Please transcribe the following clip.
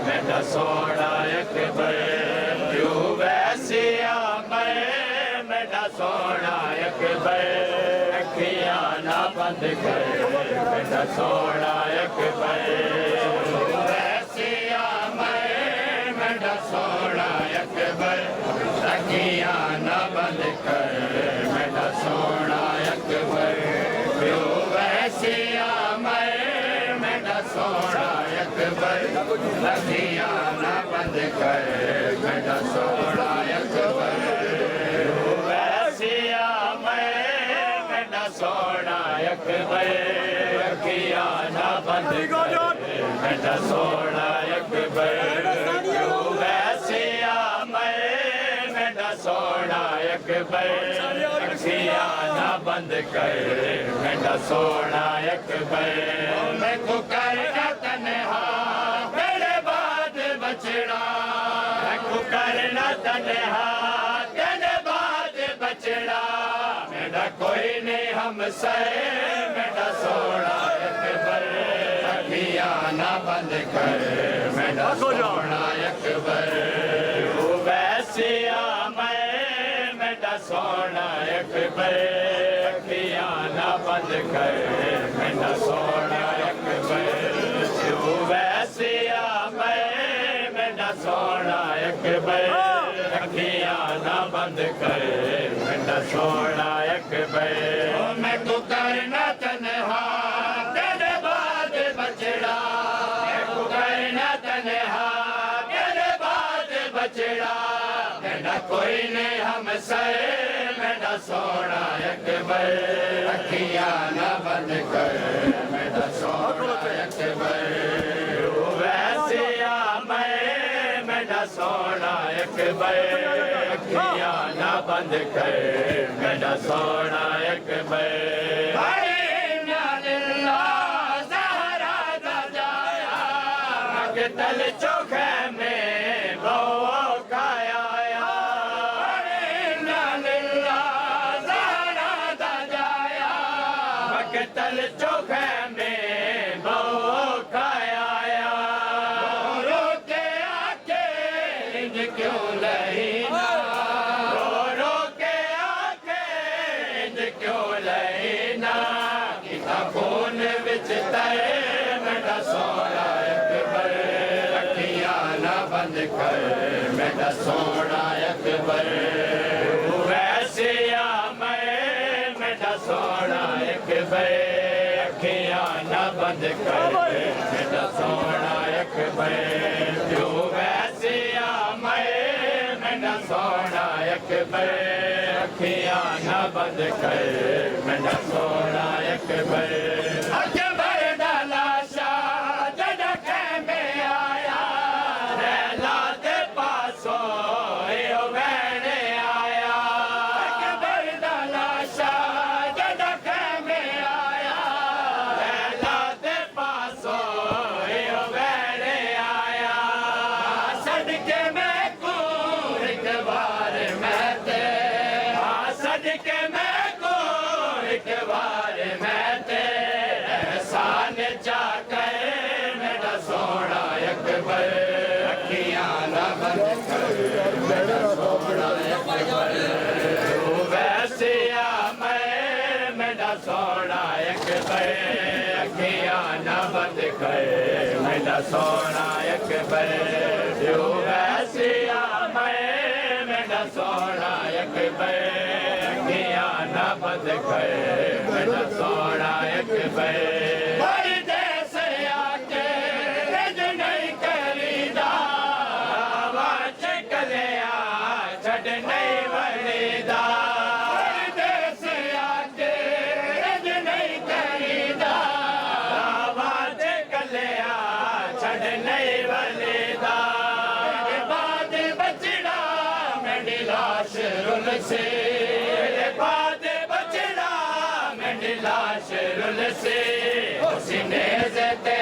मेरा सोना अकबर क्यों वैसिया मेरा सोना अकबर अखियां ना बंद कर मेरा सोना अकबर वैसिया मेरा सोना अकबर अखियां ना बंद कर मेरा सोना अकबर क्यों वैसिया मेरा सोना अकबर अखियां ना बंद कर मेरा सोना अकबर वैसिया मेरा सोना अकबर अखियां ना बंद कर मेरा सोना अकबर वैसिया मेरा सोना अकबर अखियां ना बंद कर मेरा सोना अकबर मैं को करना तन्हा तेरे बाद बचड़ा मैं को करना तन्हा तेरे बाद बचड़ा मेरा कोई नहीं हमसे मेरा सोना अकबर अखियां ना बंद कर मेरा सोना अकबर वैसिया मेरा सोना अकबर अखियां ना बंद कर मेरा सोना अकबर वैसिया मेरा सोना अकबर अखियां ना बंद कर मेरा सोना अकबर मैं तो करना तन्हा तेरे बाद बचड़ा मैं तो करना तन्हा तेरे बाद बचड़ा मेरा कोई नहीं हमसे मेरा सोना अकबर अखियां ना बंद कर मेरा सोना अकबर वैसिया मेरा सोना अकबर अखियां ना बंद कर मेरा सोना अकबर तल चोखे में बो खाया तल चोखे में बो खाया रो के आके इंज क्यों लहीना रो के आके इंज क्यों लहीना किता खून विच तरे मेरा सोना अकबर अखियां ना बंद कर मेरा सोना अकबर वैसिया मेरा सोना अकबर अखियां ना बंद कर मेरा सोना अकबर क्यों वैसिया मेरा सोना अकबर अखियां ना बंद कर मेरा सोना अकबर अकबर डाला शाह जड़के में आया रैला दे पासों यो बहने आया अकबर डाला शाह जड़के में आया रैला दे पासों यो बहने आया सदके में कूर एक बार मैं ते सदके में कूर एक बार मैं ते एहसान चाकर मेरा सोना अकबर अखियां ना बंद कर मेरा सोना अकबर वैसिया मेरा सोना अकबर अखियां ना बंद कर मेरा सोना अकबर वैसिया मेरा सोना अकबर अखियां ना बंद कर मेरा सोना अकबर परदेस आके रज नहीं करीदा वाच कलिया छड़ नहीं वलीदा परदेस आके रज नहीं करीदा वाच कलिया छड़ नहीं वलीदा बाद बचड़ा मेरी लाश रुल से बाद बचड़ा मेरी लाश रुल से सीने से